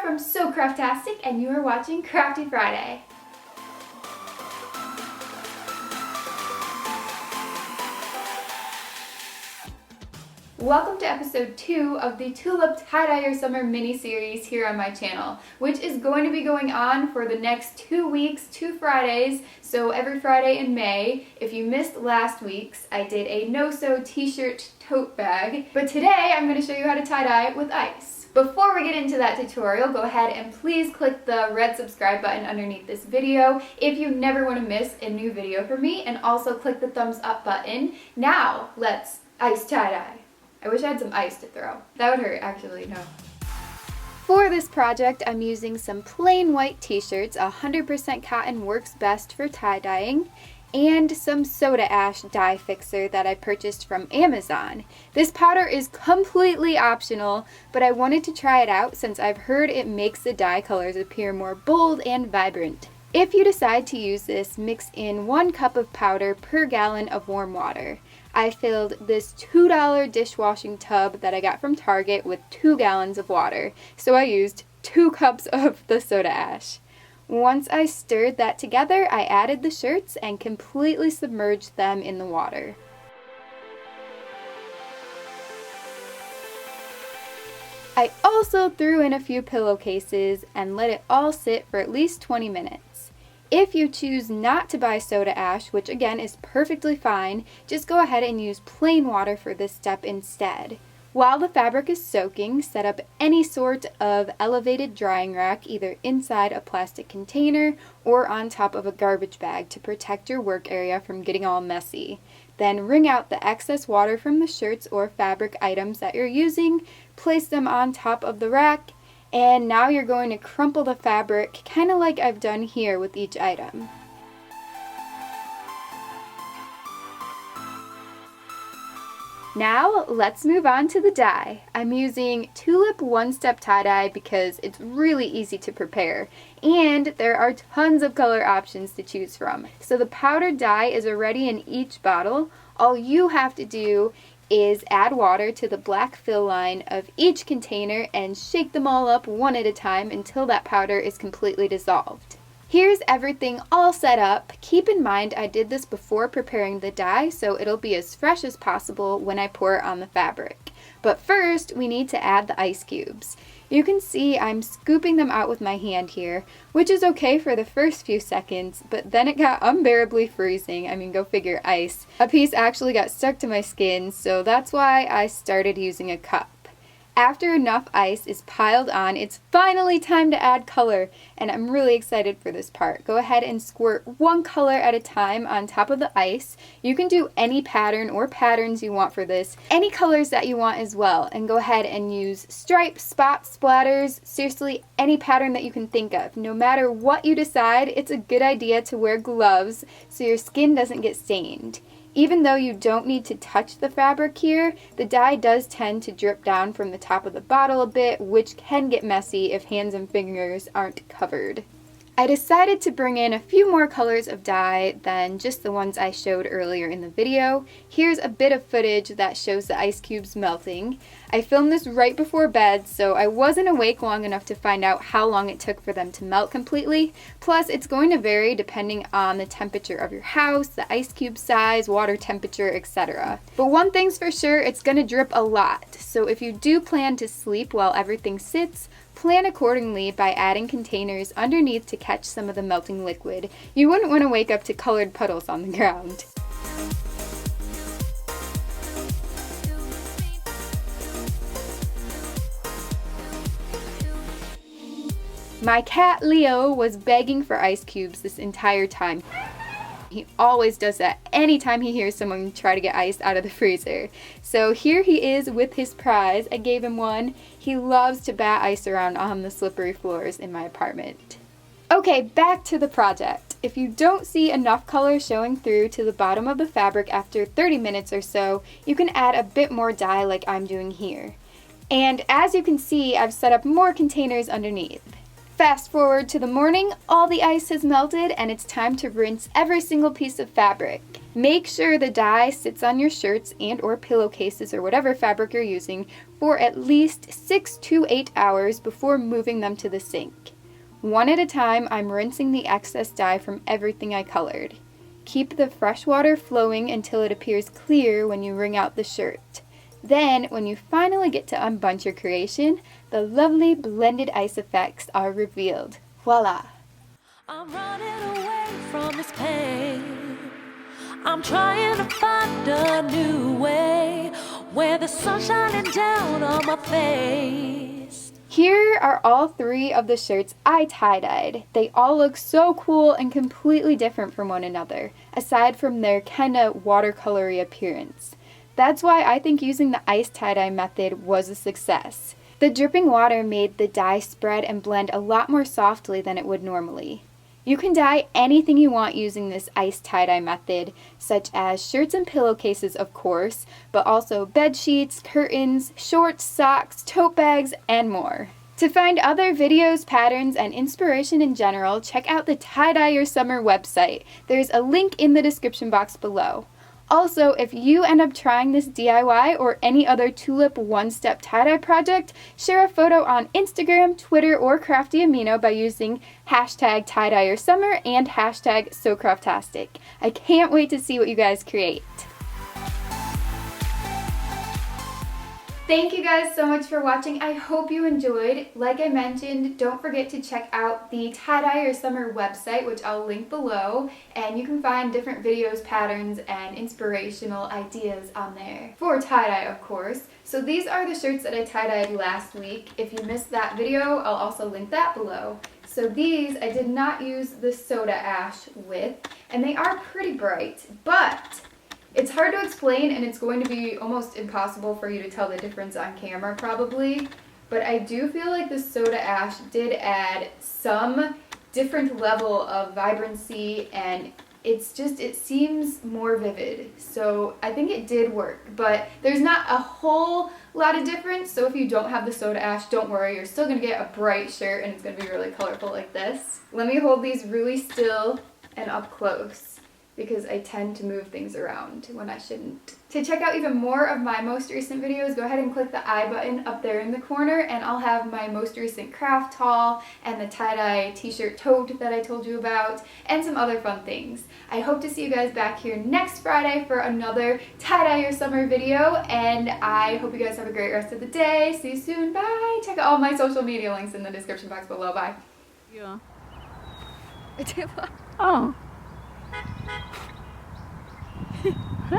from SoCraftastic, and you are watching Crafty Friday. Welcome to episode 2 of the Tulip Tie-Dye Your Summer mini-series here on my channel, which is going to be going on for the next 2 weeks, 2 Fridays, so every Friday in May. If you missed last week's, I did a no-sew t-shirt tote bag, but today I'm going to show you how to tie-dye with ice. Before we get into that tutorial, go ahead and please click the red subscribe button underneath this video if you never want to miss a new video from me, and also click the thumbs up button. Now, let's ice tie-dye. I wish I had some ice to throw. That would hurt, actually, no. For this project, I'm using some plain white t-shirts. 100% cotton works best for tie-dyeing, and some soda ash dye fixer that I purchased from Amazon. This powder is completely optional, but I wanted to try it out since I've heard it makes the dye colors appear more bold and vibrant. If you decide to use this, mix in 1 cup of powder per gallon of warm water. I filled this $2 dishwashing tub that I got from Target with 2 gallons of water, so I used 2 cups of the soda ash. Once I stirred that together, I added the shirts and completely submerged them in the water. I also threw in a few pillowcases and let it all sit for at least 20 minutes. If you choose not to buy soda ash, which again is perfectly fine, just go ahead and use plain water for this step instead. While the fabric is soaking, set up any sort of elevated drying rack either inside a plastic container or on top of a garbage bag to protect your work area from getting all messy. Then wring out the excess water from the shirts or fabric items that you're using, place them on top of the rack, and now you're going to crumple the fabric, kind of like I've done here with each item. Now let's move on to the dye. I'm using Tulip one-step tie-dye because it's really easy to prepare, and there are tons of color options to choose from. So the powdered dye is already in each bottle. All you have to do is add water to the black fill line of each container and shake them all up one at a time until that powder is completely dissolved. Here's everything all set up. Keep in mind I did this before preparing the dye, so it'll be as fresh as possible when I pour it on the fabric. But first, we need to add the ice cubes. You can see I'm scooping them out with my hand here, which is okay for the first few seconds, but then it got unbearably freezing. I mean, go figure, ice. A piece actually got stuck to my skin, so that's why I started using a cup. After enough ice is piled on, it's finally time to add color, and I'm really excited for this part. Go ahead and squirt 1 color at a time on top of the ice. You can do any pattern or patterns you want for this, any colors that you want as well, and go ahead and use stripes, spots, splatters, seriously any pattern that you can think of. No matter what you decide, it's a good idea to wear gloves so your skin doesn't get stained. Even though you don't need to touch the fabric here, the dye does tend to drip down from the top of the bottle a bit, which can get messy if hands and fingers aren't covered. I decided to bring in a few more colors of dye than just the ones I showed earlier in the video. Here's a bit of footage that shows the ice cubes melting. I filmed this right before bed, so I wasn't awake long enough to find out how long it took for them to melt completely. Plus, it's going to vary depending on the temperature of your house, the ice cube size, water temperature, etc. But one thing's for sure, it's going to drip a lot. So if you do plan to sleep while everything sits, plan accordingly by adding containers underneath to catch some of the melting liquid. You wouldn't want to wake up to colored puddles on the ground. My cat Leo was begging for ice cubes this entire time. He always does that anytime he hears someone try to get ice out of the freezer. So here he is with his prize. I gave him one. He loves to bat ice around on the slippery floors in my apartment. Okay, back to the project. If you don't see enough color showing through to the bottom of the fabric after 30 minutes or so, you can add a bit more dye like I'm doing here. And as you can see, I've set up more containers underneath. Fast forward to the morning, all the ice has melted and it's time to rinse every single piece of fabric. Make sure the dye sits on your shirts and or pillowcases or whatever fabric you're using for at least 6 to 8 hours before moving them to the sink. One at a time, I'm rinsing the excess dye from everything I colored. Keep the fresh water flowing until it appears clear when you wring out the shirt. Then, when you finally get to unbunch your creation, the lovely blended ice effects are revealed. Voila! I'm running away from this pain. I'm trying to find a new way where the sun's shining down on my face. Here are all 3 of the shirts I tie-dyed. They all look so cool and completely different from one another, aside from their kinda watercolory appearance. That's why I think using the ice tie-dye method was a success. The dripping water made the dye spread and blend a lot more softly than it would normally. You can dye anything you want using this ice tie-dye method, such as shirts and pillowcases, of course, but also bed sheets, curtains, shorts, socks, tote bags, and more. To find other videos, patterns, and inspiration in general, check out the Tie-Dye Your Summer website. There's a link in the description box below. Also, if you end up trying this DIY or any other tulip one-step tie-dye project, share a photo on Instagram, Twitter, or Crafty Amino by using hashtag TieDyeYourSummer and hashtag SoCraftastic. I can't wait to see what you guys create. Thank you guys so much for watching. I hope you enjoyed. Like I mentioned, don't forget to check out the Tie-Dye Your Summer website, which I'll link below, and you can find different videos, patterns, and inspirational ideas on there. For tie-dye, of course. So these are the shirts that I tie-dyed last week. If you missed that video, I'll also link that below. So these I did not use the soda ash with, and they are pretty bright, but it's hard to explain, and it's going to be almost impossible for you to tell the difference on camera probably, but I do feel like the soda ash did add some different level of vibrancy, and it seems more vivid. So I think it did work, but there's not a whole lot of difference, so if you don't have the soda ash, don't worry, you're still going to get a bright shirt, and it's going to be really colorful like this. Let me hold these really still and up close, because I tend to move things around when I shouldn't. To check out even more of my most recent videos, go ahead and click the I button up there in the corner, and I'll have my most recent craft haul and the tie-dye t-shirt tote that I told you about, and some other fun things. I hope to see you guys back here next Friday for another Tie-Dye Your Summer video, and I hope you guys have a great rest of the day. See you soon. Bye. Check out all my social media links in the description box below. Bye. Yeah. Oh. Okay.